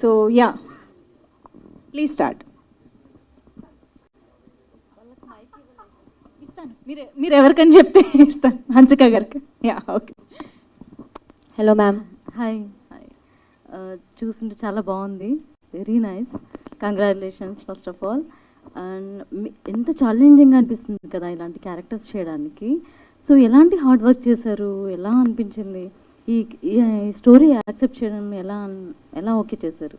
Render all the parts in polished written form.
So yeah, please start. ఇస్తాను, మీరు ఎవరికని చెప్తే ఇస్తాను. హన్సిక గారికి. Yeah, okay. Hello ma'am. Hi. చూస్తుంటే చాలా బాగుంది, very nice, congratulations first of all. And ఎంత ఛాలెంజింగ్ అనిపిస్తుంది కదా ఇలాంటి క్యారెక్టర్స్ చేయడానికి. సో ఎలాంటి హార్డ్ వర్క్ చేశారు, ఎలా అనిపించింది ఈ స్టోరీ యాక్సెప్ట్ చేయడం, ఎలా ఓకే చేశారు?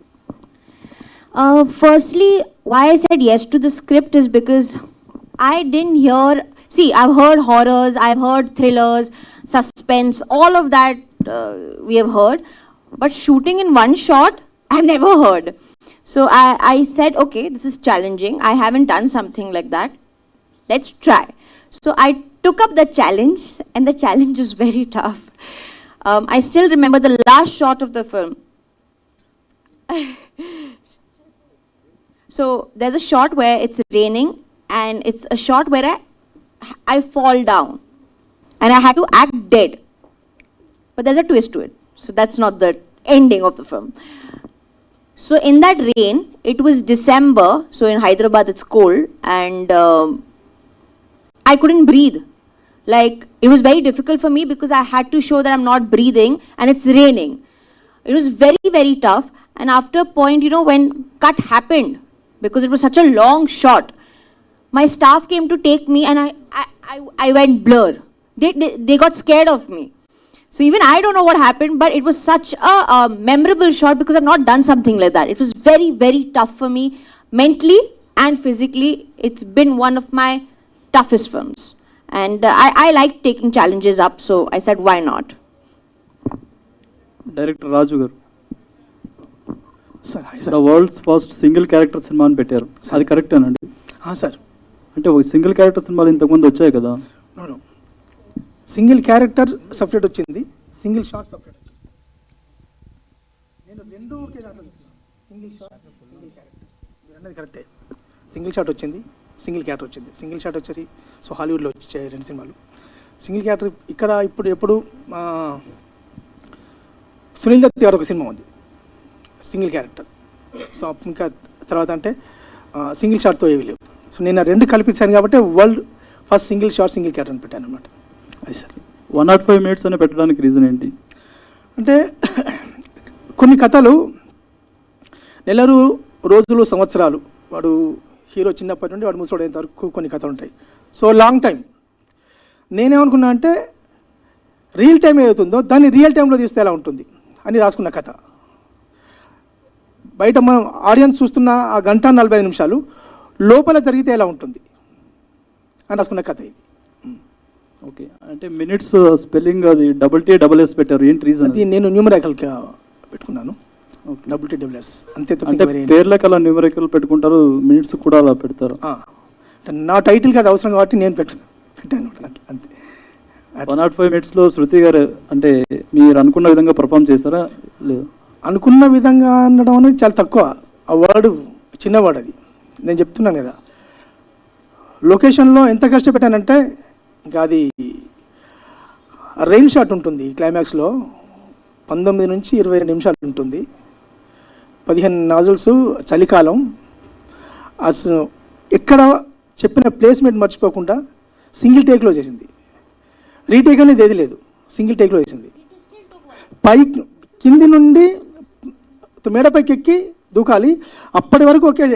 Firstly, why I said yes to the script is because I didn't hear, see, I've heard horrors, I've heard thrillers, suspense, all of that we have heard, but shooting in one shot, I've never heard. So I said, okay, this is challenging, I haven't done something like that, let's try. So I took up the challenge, and the challenge is very tough. I still remember the last shot of the film. So there's a shot where it's raining, and it's a shot where I fall down, and I had to act dead. But there's a twist to it. So that's not the ending of the film. So in that rain, it was December, so in Hyderabad it's cold, and I couldn't breathe. Like, it was very difficult for me because I had to show that I'm not breathing and it's raining. It was very, very tough. And after a point, you know, when cut happened, because it was such a long shot, my staff came to take me, and I went blur. They got scared of me. So even I don't know what happened, but it was such a memorable shot because I've not done something like that. It was very, very tough for me, mentally and physically. It's been one of my toughest films. And I like taking challenges up, so I said, why not? Director Raju garu. Sir, the world's first single character cinema అని పెట్టారు, అది correct అనండి? Sir, అంటే ఒక single character సినిమాలు ఇంతకుముందు వచ్చాయి కదా? నో, సింగిల్ క్యారెక్టర్ సపరేట్ వచ్చింది, సింగిల్ షాట్ సపరేట్ వచ్చింది. నేను రెండు ఒకే దాంట్లో చూస్తున్నాను, సింగిల్ షాట్, సింగిల్ క్యారెక్టర్. మీరు అన్నది కరెక్టే. సింగిల్ షాట్ వచ్చింది, సింగిల్ క్యారెక్టర్ వచ్చింది. సింగిల్ షాట్ వచ్చేసి సో హాలీవుడ్లో వచ్చాయి 2 సినిమాలు. సింగిల్ క్యారెక్టర్ ఇక్కడ ఎప్పుడు సునీల్ దత్ గారు ఒక సినిమా ఉంది సింగిల్ క్యారెక్టర్. సో ఇంకా తర్వాత అంటే సింగిల్ షాట్తో ఏవి లేవు. సో నేను 2 కల్పించాను కాబట్టి world first single shot single character అని పెట్టాను అనమాట. అది సార్. 105 minutes అని పెట్టడానికి రీజన్ ఏంటి? అంటే కొన్ని కథలు నెలలు, రోజులు, సంవత్సరాలు, వాడు హీరో చిన్నప్పటి నుండి వాడు ముసోడైనంత వరకు కొన్ని కథలు ఉంటాయి. So long time. నేనేమనుకున్నా అంటే రియల్ టైం ఏదవుతుందో దాన్ని రియల్ టైంలో తీస్తే ఎలా ఉంటుంది అని రాసుకున్న కథ. బయట మనం ఆడియన్స్ చూస్తున్న ఆ 1:45 నిమిషాలు లోపల జరిగితే ఎలా ఉంటుంది అని రాసుకున్న కథ ఇది. ఓకే, అంటే మినిట్స్ స్పెల్లింగ్ అది TTS పెట్టారు, ఏంటి రీజన్? అది నేను న్యూమరికల్గా పెట్టుకున్నాను, TTS అంతే. అంటే పేర్లకు అలా న్యూమరికల్ పెట్టుకుంటారు, మినిట్స్ కూడా అలా పెడతారు. నా టైటిల్కి అది అవసరం కాబట్టి నేను పెట్టాను అంతే. 105 minutes శృతి గారు అంటే మీరు అనుకున్న విధంగా పర్ఫామ్ చేస్తారా? లేదు, అనుకున్న విధంగా అనడం అనేది చాలా తక్కువ. ఆ వర్డ్ చిన్న వర్డ్, అది నేను చెప్తున్నాను కదా. లొకేషన్లో ఎంత కష్టపెట్టానంటే ఇంకా అది రెయిన్ షాట్ ఉంటుంది క్లైమాక్స్లో, 19 నుంచి 22 నిమిషాలు ఉంటుంది, 15 నాజుల్స్, చలికాలం. అసలు ఎక్కడ చెప్పిన ప్లేస్మెంట్ మర్చిపోకుండా సింగిల్ టేక్లో చేసింది. రీటేక్ అనేది ఏది లేదు, సింగిల్ టేక్లో చేసింది. కింది నుండి మేడపైకి ఎక్కి దూకాలి, అప్పటి వరకు ఒకే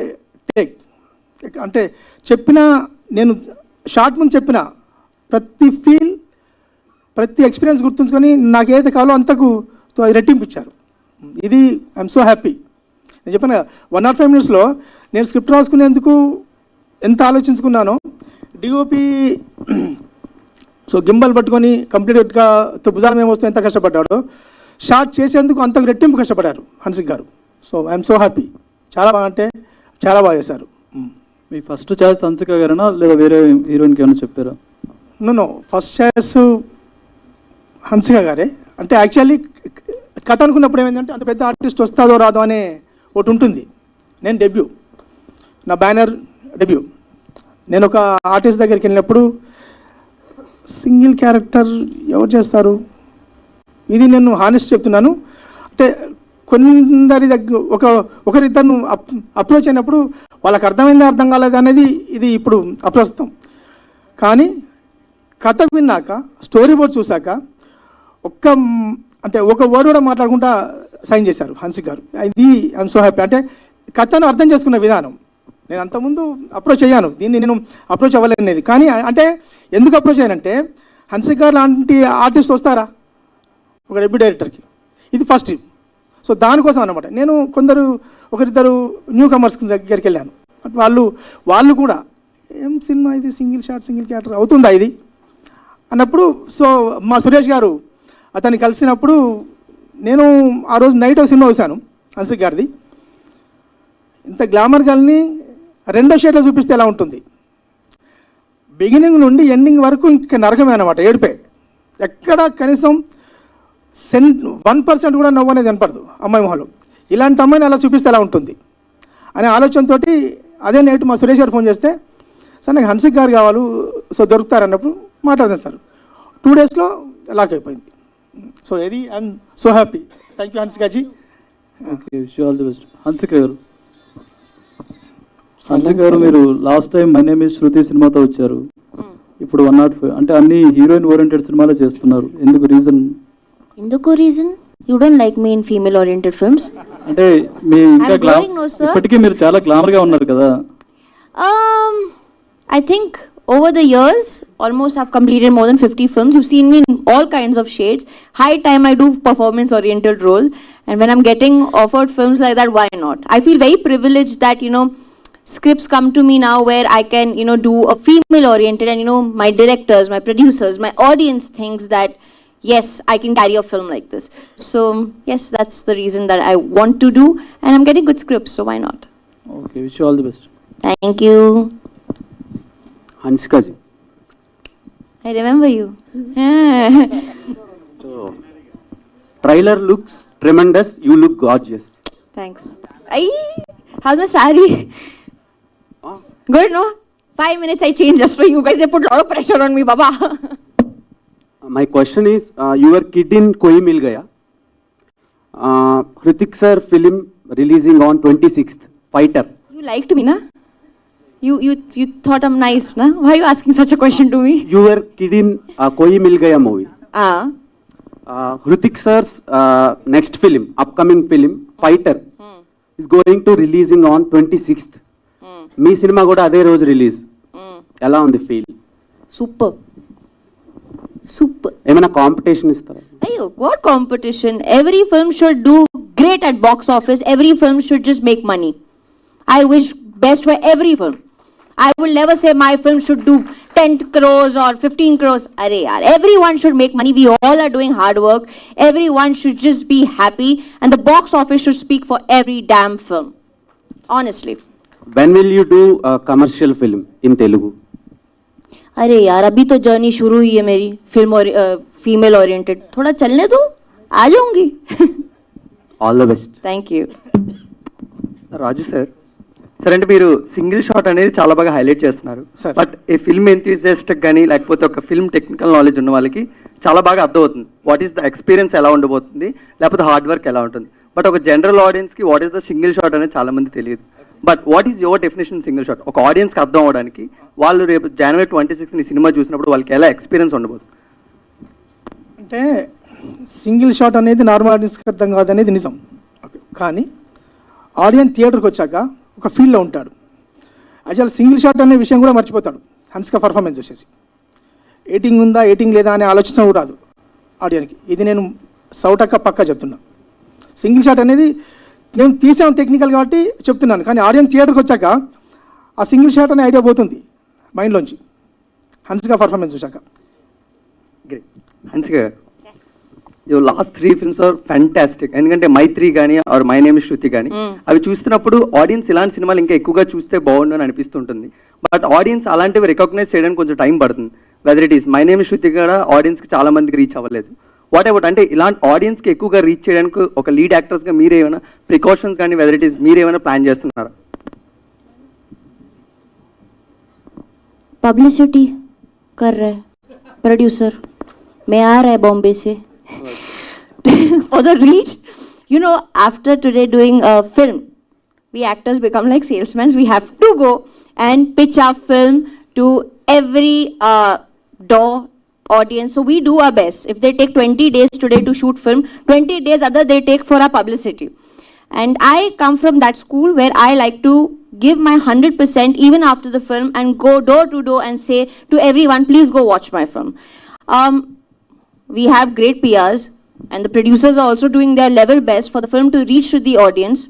టేక్. అంటే నేను షార్ట్ ముందు చెప్పిన ప్రతి ఫీల్, ప్రతి ఎక్స్పీరియన్స్ గుర్తుంచుకొని నాకు ఏదైతే కావాలో అంతకు అది రెట్టింపించారు. ఇది ఐఎమ్ సో హ్యాపీ. నేను చెప్పాను కదా, 105 minutes నేను స్క్రిప్ట్ రాసుకునేందుకు ఎంత ఆలోచించుకున్నానో, డిఓపి సో గింబల్ పట్టుకొని కంప్లీట్గా భుజాల ఏమొస్తే ఎంత కష్టపడ్డాడో, షార్ట్ చేసేందుకు అంతకు రెట్టింపు కష్టపడ్డారు హన్సిక్ గారు. So I'm so happy. చాలా బాగా, అంటే చాలా బాగా చేశారు. మీ ఫస్ట్ చాయిస్ హన్సిక గారేనా లేదా వేరే హీరోయిన్కి ఏమైనా చెప్పారా? నో, ఫస్ట్ చాయిస్ హన్సిక గారే. అంటే యాక్చువల్లీ కథ అనుకున్నప్పుడు ఏమైందంటే అంత పెద్ద ఆర్టిస్ట్ వస్తాదో రాదో అనే ఒకటి ఉంటుంది. నేను డెబ్యూ, నా బ్యానర్ డెబ్యూ. నేను ఒక ఆర్టిస్ట్ దగ్గరికి వెళ్ళినప్పుడు సింగిల్ క్యారెక్టర్ ఎవరు చేస్తారు, ఇది నేను హానెస్ట్ చెప్తున్నాను. అంటే కొందరి దగ్గర ఒకరిద్దరు అప్రోచ్ అయినప్పుడు వాళ్ళకి అర్థమైందా అర్థం కాలేదు అనేది ఇది ఇప్పుడు అప్రస్తుతం. కానీ కథ విన్నాక స్టోరీ బోర్డ్ చూశాక ఒక వర్డ్ కూడా మాట్లాడకుండా సైన్ చేశారు హన్సిక్ గారు. ఇది ఐఎమ్ సో హ్యాపీ. అంటే కథను అర్థం చేసుకున్న విధానం, నేను అంతకుముందు అప్రోచ్ అయ్యాను, దీన్ని నేను అప్రోచ్ అవ్వలేనేది. కానీ అంటే ఎందుకు అప్రోచ్ అయ్యానంటే హన్సిక్ గారు లాంటి ఆర్టిస్ట్ వస్తారా ఒక డెబ్యూ డైరెక్టర్కి, ఇది ఫస్ట్. సో దానికోసం అనమాట నేను ఒకరిద్దరు న్యూ కమర్స్ దగ్గరికి వెళ్ళాను. వాళ్ళు కూడా ఏం సినిమా ఇది, సింగిల్ షాట్ సింగిల్ క్యారెక్టర్ అవుతుందా ఇది అన్నప్పుడు, సో మా సురేష్ గారు అతన్ని కలిసినప్పుడు నేను ఆ రోజు నైట్ ఒక సినిమా చూశాను హన్సిక్ గారిది. ఇంత గ్లామర్ గర్ల్ని రెండో షేడ్లో చూపిస్తే ఎలా ఉంటుంది, బిగినింగ్ నుండి ఎండింగ్ వరకు ఇంకా నరకమే అనమాట, ఏడిపే. ఎక్కడ కనీసం 1% కూడా నవ్వు అనేది కనపడదు అమ్మాయి మొహంలో. ఇలాంటి అమ్మాయిని అలా చూపిస్తే ఎలా ఉంటుంది అనే ఆలోచనతో అదే నైట్ మా సురేష్ గారు ఫోన్ చేస్తే, సార్ నాకు హన్సిక్ గారు కావాలి, సో దొరుకుతారన్నప్పుడు మాట్లాడదాం సార్. 2 డేస్లో లాక్ అయిపోయింది. సో ఇది I'm so happy. Thank you Hansika ji. Okay, wish all the best. Hansika గారు మీరు last time my name is Shruti సినిమాతో వచ్చారు, ఇప్పుడు 105 అంటే అన్ని హీరోయిన్ ఓరియంటెడ్ సినిమాలే చేస్తున్నారు, ఎందుకు reason? You don't like me in female oriented films? అంటే మీ ఇంకా I'm going, no, sir. ఇప్పటికీ మీరు చాలా గ్లామర్ గా ఉన్నారు కదా. I think over the years, almost I've completed more than 50 films. You've seen me in all kinds of shades. High time I do performance-oriented role. And when I'm getting offered films like that, why not? I feel very privileged that, scripts come to me now where I can, do a female-oriented and, my directors, my producers, my audience thinks that, yes, I can carry a film like this. So, yes, that's the reason that I want to do. And I'm getting good scripts, so why not? Okay, wish you all the best. Thank you. Hanska ji. I remember you. So, trailer looks tremendous. You look gorgeous. Thanks. How's my saree? Good, no? 5 minutes I changed just for you guys. They put a lot of pressure on me, Baba. My question is, your kid in Koi Mil Gaya. Hrithik sir film releasing on 26th. Fighter. You liked me, na? You thought I'm nice, na? Why are you asking such a question to me? Your kid in Koi Mil Gaya movie. Hrithik sir's next film, upcoming film, Fighter, is going to releasing on 26th. Me cinema కూడా అదే రోజు release, ఎలా ఉంది feel? Super. ఏమైనా competition ఇస్తారా? Ayo, what competition? Every film should do great at box office. Every film should just make money. I wish best for every film. I will never say my film should do 10 crores or 15 crores. Arey yaar, everyone should make money. We all are doing hard work. Everyone should just be happy. And the box office should speak for every damn film. Honestly. When will you do a commercial film in Telugu? अरे यार, अभी तो journey शुरू हुई है मेरी film और female oriented. थोड़ा चलने दो, आ जाऊंगी. All the best. Thank you. Raju sir, అంటే మీరు సింగిల్ షాట్ అనేది చాలా బాగా హైలైట్ చేస్తున్నారు. Sir. బట్ ఈ ఫిల్మ్ ఎంతూజియాస్ట్ కానీ లేకపోతే ఒక ఫిల్మ్ టెక్నికల్ నాలెడ్జ్ ఉన్న వాళ్ళకి చాలా బాగా అర్థమవుతుంది వాట్ ఈస్ ద ఎక్స్పీరియన్స్ ఎలా ఉండబోతుంది, లేకపోతే హార్డ్ వర్క్ ఎలా ఉంటుంది. బట్ ఒక జనరల్ ఆడియన్స్కి what is the single shot అనేది చాలా మంది తెలియదు. But what is your definition single shot? ఒక ఆడియన్స్కి అర్థం అవడానికి వాళ్ళు రేపు January 26 సినిమా చూసినప్పుడు వాళ్ళకి ఎలా ఎక్స్పీరియన్స్ ఉండబోతుంది? అంటే సింగిల్ షాట్ అనేది నార్మల్ ఆడియన్స్కి అర్థం కాదనేది నిజం. కానీ ఆడియన్స్ థియేటర్కి వచ్చాక ఒక ఫీల్లో ఉంటాడు. యాక్చువల్ సింగిల్ షాట్ అనే విషయం కూడా మర్చిపోతాడు హన్సిక పర్ఫార్మెన్స్ చూసేసి. ఎయిటింగ్ ఉందా ఎయిటింగ్ లేదా అనే ఆలోచన కూడా రాదు ఆడియన్కి. ఇది నేను సౌటక్క పక్కా చెప్తున్నా. సింగిల్ షాట్ అనేది నేను తీసాం టెక్నికల్ కాబట్టి చెప్తున్నాను, కానీ ఆడియన్స్ థియేటర్కి వచ్చాక ఆ సింగిల్ షాట్ అనే ఐడియా పోతుంది మైండ్లోంచి హన్సిక పర్ఫార్మెన్స్ చూశాక. Great. Hansika garu, your last 3 films are fantastic. ఎందుకంటే మైత్రి కానీ are my name is Shruti కానీ అవి చూస్తున్నప్పుడు ఆడియన్స్ ఇలాంటి సినిమాలు ఇంకా ఎక్కువగా చూస్తే బాగుండు అని అనిపిస్తుంటుంది. బట్ ఆడియన్స్ అలాంటివి రికగ్నైజ్ చేయడానికి కొంచెం టైం పడుతుంది. Whether it is my name is Shruti కూడా ఆడియన్స్కి చాలా మందికి రీచ్ అవ్వలేదు. వాట్ అబౌట్ అంటే ఇలాంటి ఆడియన్స్కి ఎక్కువగా రీచ్ చేయడానికి ఒక లీడ్ యాక్టర్స్గా మీరేమైనా ప్రికాషన్స్ కానీ వెదర్ ఇట్ ఈస్ మీరేమైనా ప్లాన్ చేస్తున్నారా? पब्लिसिटी कर रहा है प्रोड्यूसर, मैं आ रहा है बॉम्बे से for the reach. You know, after today doing a film, we actors become like salesmen. We have to go and pitch our film to every door audience. So we do our best. If they take 20 days today to shoot film, 20 days other they take for our publicity. And I come from that school where I like to give my 100% even after the film and go door to door and say to everyone, please go watch my film. We have great PRs and the producers are also doing their level best for the film to reach to the audience.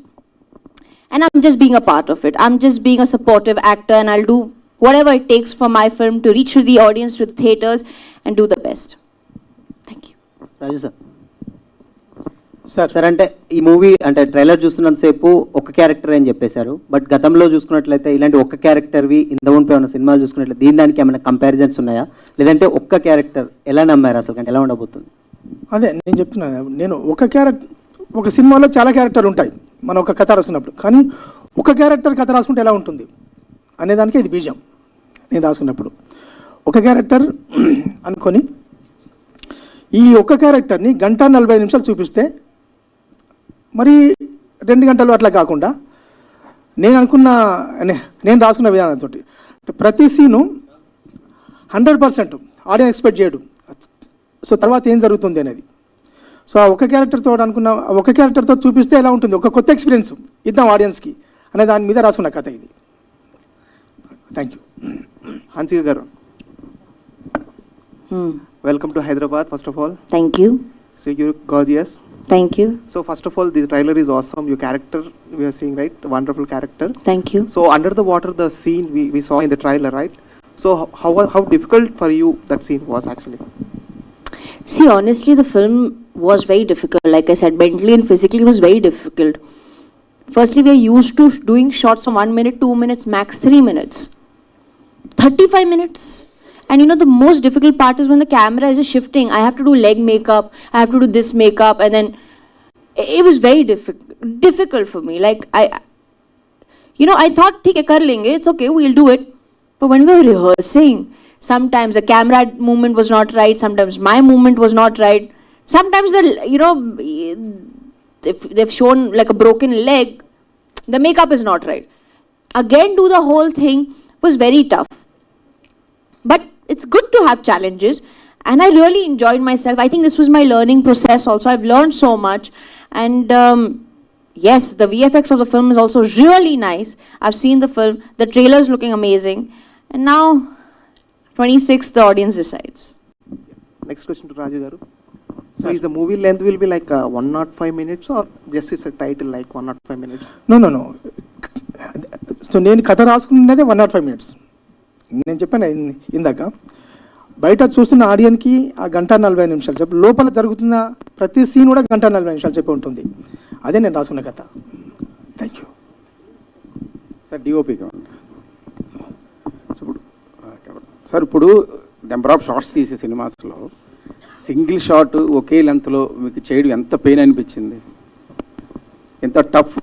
And I'm just being a part of it. I'm just being a supportive actor and I'll do whatever it takes for my film to reach to the audience, to the theaters and do the best. Thank you. Raju sir sir sir అంటే ఈ movie అంటే trailer చూస్తున్నంతసేపు ఒక character అని చెప్పేశారు, but గతంలో చూసుకున్నట్లయితే ఇలాంటి ఒక్క క్యారెక్టర్వి ఇంతకుముందు ఉన్న సినిమాలు చూసుకున్నట్లయితే దీని దానికి ఏమైనా కంపారిజన్స్ ఉన్నాయా, లేదంటే ఒక్క క్యారెక్టర్ ఎలా నమ్మారు అసలు, అంటే ఎలా ఉండబోతుంది? అదే నేను చెప్తున్నాను, నేను ఒక సినిమాలో చాలా క్యారెక్టర్లు ఉంటాయి మనం ఒక కథ రాసుకున్నప్పుడు, కానీ ఒక క్యారెక్టర్ కథ రాసుకుంటే ఎలా ఉంటుంది అనేదానికి ఇది బీజం. నేను రాసుకున్నప్పుడు ఒక క్యారెక్టర్ అనుకొని ఈ ఒక్క క్యారెక్టర్ని 1:45 చూపిస్తే మరి 2 గంటలు అట్లా కాకుండా నేను రాసుకున్న విధానంతో ప్రతి సీను 100% ఆడియన్స్ ఎక్స్పెక్ట్ చేయడు. సో తర్వాత ఏం జరుగుతుంది అనేది, సో ఆ ఒక క్యారెక్టర్తో చూపిస్తే ఎలా ఉంటుంది, ఒక కొత్త ఎక్స్పీరియన్స్ ఇద్దాం ఆడియన్స్కి అనే దాని మీద రాసుకున్న కథ ఇది. Thank you. Hansika garu, welcome to Hyderabad first of all. Thank you. So you're gorgeous. Thank you. So first of all, the trailer is awesome. Your character we are seeing, right? Wonderful character. Thank you. So under the water, the scene we saw in the trailer, right? So how difficult for you that scene was actually? See, honestly, the film was very difficult. Like I said, mentally and physically, it was very difficult. Firstly, we are used to doing shots from 1 minute, 2 minutes, max 3 minutes. 35 minutes. And you know, the most difficult part is when the camera is just shifting. I have to do leg makeup, I have to do this makeup, and then it was very difficult for me. Like, I thought, theek hai, kar lenge, it's okay, we'll do it. But when we were rehearsing, sometimes the camera movement was not right, sometimes my movement was not right. Sometimes if they've shown like a broken leg, the makeup is not right. Again, do the whole thing was very tough. But it's good to have challenges and I really enjoyed myself. I think this was my learning process also. I've learned so much. And yes, the VFX of the film is also really nice. I've seen the film. The trailer is looking amazing. And now, 26th, the audience decides. Next question to Raju garu. So is the movie length will be like 105 minutes or just is a title like 105 minutes? No. So నేను కథ రాసుకున్నదే 105 minutes. నేను చెప్పాను ఇందాక, బయట చూస్తున్న ఆడియన్కి ఆ 1:40 చెప్పి, లోపల జరుగుతున్న ప్రతి సీన్ కూడా 1:40 చెప్పి ఉంటుంది. అదే నేను రాసుకున్న కథ. Thank you sir. డిఓపిగా సార్, ఇప్పుడు నెంబర్ ఆఫ్ షార్ట్స్ తీసే సినిమాస్లో సింగిల్ షాట్ ఒకే లెంత్లో మీకు చేయడం ఎంత పెయిన్ అనిపించింది, ఎంత టఫ్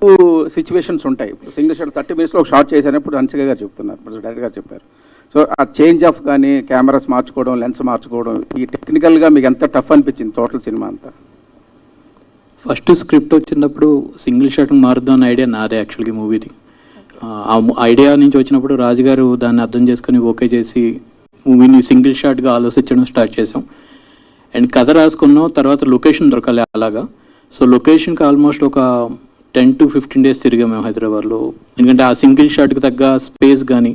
సిచ్యువేషన్స్ ఉంటాయి. ఇప్పుడు సింగిల్ షాట్ 30 minutesలో ఒక షాట్ చేశానప్పుడు హన్సిక గారు చెప్తున్నారు, ఇప్పుడు డైరెక్టర్ గారు చెప్పారు. సో ఆ చేంజ్ ఆఫ్ కానీ కెమెరాస్ మార్చుకోవడం, లెన్స్ మార్చుకోవడం, ఈ టెక్నికల్గా మీకు ఎంత టఫ్ అనిపించింది టోటల్ సినిమా అంతా? ఫస్ట్ స్క్రిప్ట్ వచ్చినప్పుడు సింగిల్ షాట్ మారుద్దాం అన్న ఐడియా నాదే యాక్చువల్గా మూవీది. ఆ ఐడియా నుంచి వచ్చినప్పుడు రాజుగారు దాన్ని అర్థం చేసుకొని ఓకే చేసి మూవీని సింగిల్ షాట్గా ఆలోచించడం స్టార్ట్ చేసాం. అండ్ కథ రాసుకున్నాం, తర్వాత లొకేషన్ దొరకాలి అలాగా. సో లొకేషన్కి ఆల్మోస్ట్ ఒక 10 to 15 days తిరిగాం మేము హైదరాబాద్లో. ఎందుకంటే ఆ సింగిల్ షాట్కి తగ్గ స్పేస్ కానీ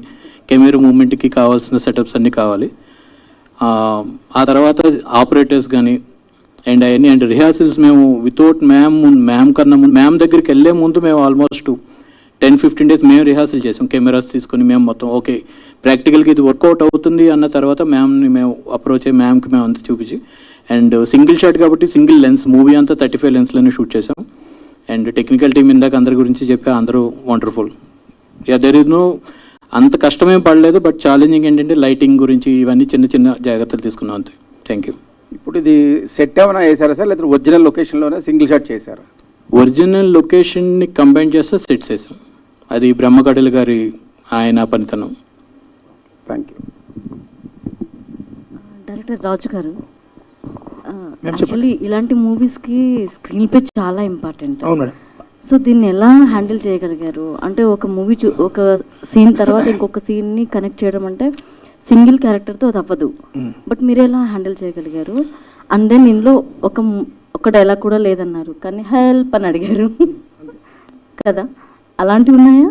కెమెరా మూమెంట్కి కావాల్సిన సెటప్స్ అన్నీ కావాలి. ఆ తర్వాత ఆపరేటర్స్ కానీ అండ్ అవన్నీ అండ్ రిహార్సల్స్ మేము వితౌట్ మ్యామ్ కన్నా మ్యామ్ దగ్గరికి వెళ్ళే ముందు మేము ఆల్మోస్ట్ 10-15 days మేము రిహార్సల్ చేసాం. కెమెరాస్ తీసుకొని మేము మొత్తం ఓకే ప్రాక్టికల్గా ఇది వర్కౌట్ అవుతుంది అన్న తర్వాత మ్యామ్ని మేము అప్రోచ్ అయ్యి మ్యామ్కి మేము అంతా చూపించి, అండ్ సింగిల్ షాట్ కాబట్టి సింగిల్ లెన్స్ మూవీ అంతా 35 lensలోనే షూట్ చేసాం. అండ్ టెక్నికల్ టీమ్ ఇందాక అందరి గురించి చెప్పి అందరూ వండర్ఫుల్. దెర్ ఇస్ నో అంత కష్టమేం పడలేదు, బట్ ఛాలెంజింగ్ ఏంటంటే లైటింగ్ గురించి ఇవన్నీ చిన్న చిన్న జాగ్రత్తలు తీసుకున్నాం అంతే. Thank you. ఇప్పుడు ఇది సెట్ ఏమైనా వేసారా సార్, లేదా ఒరిజినల్ లొకేషన్లోనే సింగిల్ షాట్ చేశారా? ఒరిజినల్ లొకేషన్ని కంబైన్ చేస్తే సెట్స్ వేసాం. అది బ్రహ్మకడలి గారి ఆయన పనితనం. Thank you. డైరెక్టర్ రాజు గారు, యాక్చువల్లీ ఇలాంటి మూవీస్కి స్క్రీన్ ప్లే చాలా ఇంపార్టెంట్. అవును మేడం. సో దీన్ని ఎలా హ్యాండిల్ చేయగలిగారు? అంటే ఒక మూవీ ఒక సీన్ తర్వాత ఇంకొక సీన్ని కనెక్ట్ చేయడం అంటే సింగిల్ క్యారెక్టర్తో అది అవ్వదు. బట్ మీరు ఎలా హ్యాండిల్ చేయగలిగారు? అండ్ దెన్ ఇందులో ఒక డైలాగ్ కూడా లేదన్నారు, కానీ హెల్ప్ అని అడిగారు కదా, అలాంటివి ఉన్నాయా?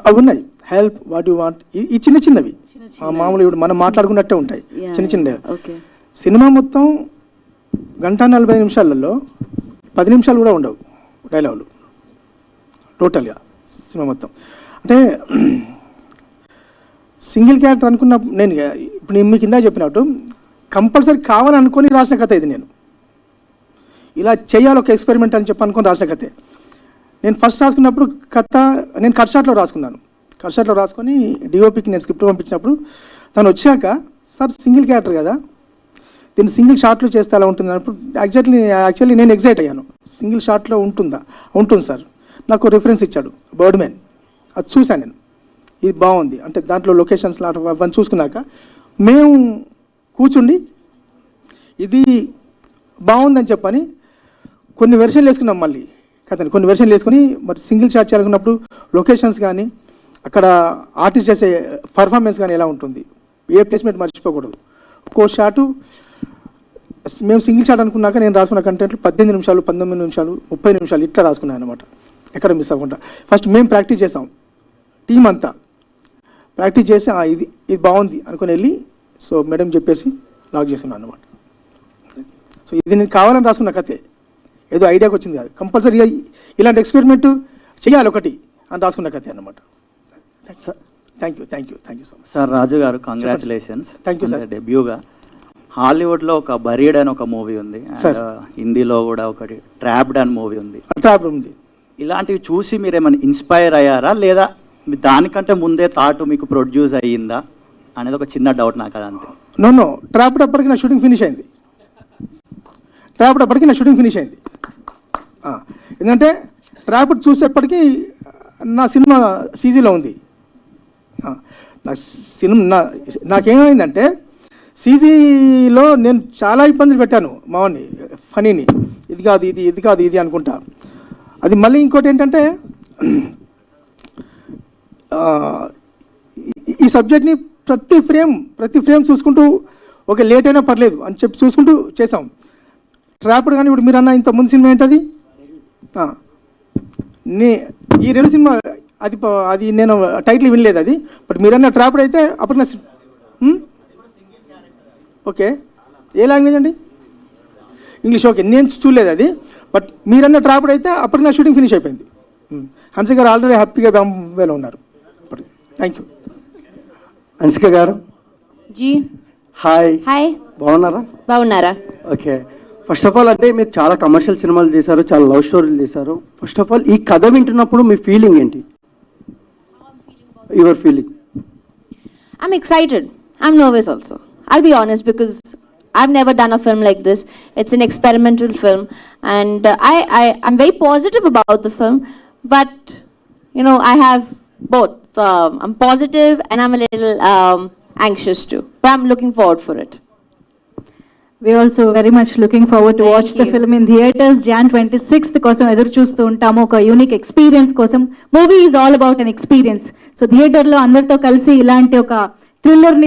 అవి ఉన్నాయి. హెల్ప్, వాట్ యు వాంట్, ఈ చిన్న చిన్నవి మామూలు ఇప్పుడు మనం మాట్లాడుకున్నట్టే ఉంటాయి, చిన్న చిన్న. ఓకే. సినిమా మొత్తం 1:45 నిమిషాలలో 10 నిమిషాలు కూడా ఉండవు డైలాగులు టోటల్గా సినిమా మొత్తం. అంటే సింగిల్ క్యారెక్టర్ అనుకున్న నేను ఇప్పుడు మీకు కింద చెప్పినట్టు కంపల్సరీ కావాలని అనుకొని రాసిన కథ ఇది. నేను ఇలా చేయాలి ఒక ఎక్స్పెరిమెంట్ అని చెప్పి అనుకొని రాసిన కథే. నేను ఫస్ట్ రాసుకున్నప్పుడు కథ నేను కట్ షాట్లో రాసుకున్నాను. కట్ షాట్లో రాసుకొని డిఓపికి నేను స్క్రిప్ట్ పంపించినప్పుడు తను వచ్చాక, సార్ సింగిల్ క్యారెక్టర్ కదా, దీన్ని సింగిల్ షాట్లో చేస్తే ఎలా ఉంటుంది అన్నప్పుడు యాక్చువల్లీ నేను ఎగ్జైట్ అయ్యాను. సింగిల్ షాట్లో ఉంటుందా? ఉంటుంది సార్. నాకు రిఫరెన్స్ ఇచ్చాడు, బర్డ్ మ్యాన్. అది చూశాను నేను, ఇది బాగుంది అంటే దాంట్లో లొకేషన్స్ అవన్నీ చూసుకున్నాక మేము కూర్చుండి ఇది బాగుందని చెప్పని కొన్ని వెర్షన్లు వేసుకున్నాం. మళ్ళీ కథని కొన్ని వెర్షన్లు వేసుకొని మరి సింగిల్ షాట్ చేయాలనుకున్నప్పుడు లొకేషన్స్ కానీ అక్కడ ఆర్టిస్ట్ చేసే పర్ఫార్మెన్స్ కానీ ఎలా ఉంటుంది, ఏ ప్లేస్మెంట్ మర్చిపోకూడదు. ఒక్కో షాటు మేము సింగిల్ షాట్ అనుకున్నాక నేను రాసుకున్న కంటెంట్లు 18 నిమిషాలు, 19 నిమిషాలు, 30 నిమిషాలు ఇట్లా రాసుకున్నాను అనమాట, ఎక్కడ మిస్ అవ్వకుండా. ఫస్ట్ మేము ప్రాక్టీస్ చేసాం, టీం అంతా ప్రాక్టీస్ చేసి ఇది బాగుంది అనుకుని వెళ్ళి సో మేడం చెప్పేసి లాక్ చేసుకున్నాను అనమాట. సో ఇది నేను కావాలని రాసుకున్న కథే, ఏదో ఐడియాకి వచ్చింది కాదు. కంపల్సరీగా ఇలాంటి ఎక్స్పెరిమెంట్ చేయాలి ఒకటి అని రాసుకున్న కథే అనమాట. Thank you so much sir. Raju గారు, కంగ్రాచులేషన్స్. Thank you sir. డెబ్యూగా హాలీవుడ్లో ఒక బరీడ్ అని ఒక మూవీ ఉంది, హిందీలో కూడా ఒకటి ట్రాప్డ్ అని మూవీ ఉంది. ఇలాంటివి చూసి మీరు ఏమైనా ఇన్స్పైర్ అయ్యారా, లేదా దానికంటే ముందే థాట్ మీకు ప్రొడ్యూస్ అయ్యిందా అనేది ఒక చిన్న డౌట్ నాకు. అదంతే. నో ట్రాప్డ్ అప్పటికి నా షూటింగ్ ఫినిష్ అయింది. ఎందుకంటే ట్రాప్డ్ చూసేప్పటికీ నా సినిమా సీజీలో ఉంది. నా సినిమా నాకేమైందంటే సీజీలో నేను చాలా ఇబ్బందులు పెట్టాను మావాడిని, ఫనీని, ఇది కాదు ఇది అనుకుంటా. అది మళ్ళీ ఇంకోటి ఏంటంటే ఈ సబ్జెక్ట్ని ప్రతి ఫ్రేమ్ చూసుకుంటూ ఓకే లేట్ అయినా పర్లేదు అని చెప్పి చూసుకుంటూ చేసాం. ట్రాప్డ్ కానీ ఇప్పుడు మీరు అన్న ఇంత ముందు సినిమా ఏంటది, ఈ 2 సినిమా అది నేను టైటిల్ వినలేదు అది. బట్ మీరన్న ట్రాప్డ్ అయితే అప్పుడు నా ఓకే ఏ లాంగ్వేజ్ అండి? ఇంగ్లీష్. ఓకే నేను చూడలేదు అది. బట్ మీరన్న ట్రాప్డ్ అయితే అప్పటికి నా షూటింగ్ ఫినిష్ అయిపోయింది. హన్సిక గారు ఆల్రెడీ హ్యాపీగా బాంబేలో ఉన్నారు. Thank you. హన్సిక గారు జీ హాయ్. హాయ్, బాగున్నారా? ఓకే. ఫస్ట్ ఆఫ్ ఆల్ అంటే మీరు చాలా కమర్షియల్ సినిమాలు చేశారు, చాలా లవ్ స్టోరీలు చేశారు. ఫస్ట్ ఆఫ్ ఆల్ ఈ కథ వింటున్నప్పుడు మీ ఫీలింగ్ ఏంటి? Your feeling? I'm excited. I'm nervous also. I'll be honest because I've never done a film like this. It's an experimental film, and I'm very positive about the film. But you know, I have both. I'm positive and I'm a little anxious too. But I'm looking forward for it. We also very much looking forward to watch the film in theaters. Jan 26th కోసం ఎదురు చూస్తూ ఉంటాము, ఒక unique experience కోసం. Movie is all about an experience. So థియేటర్లో అందరితో కలిసి ఇలాంటి ఒక థ్రిల్లర్ని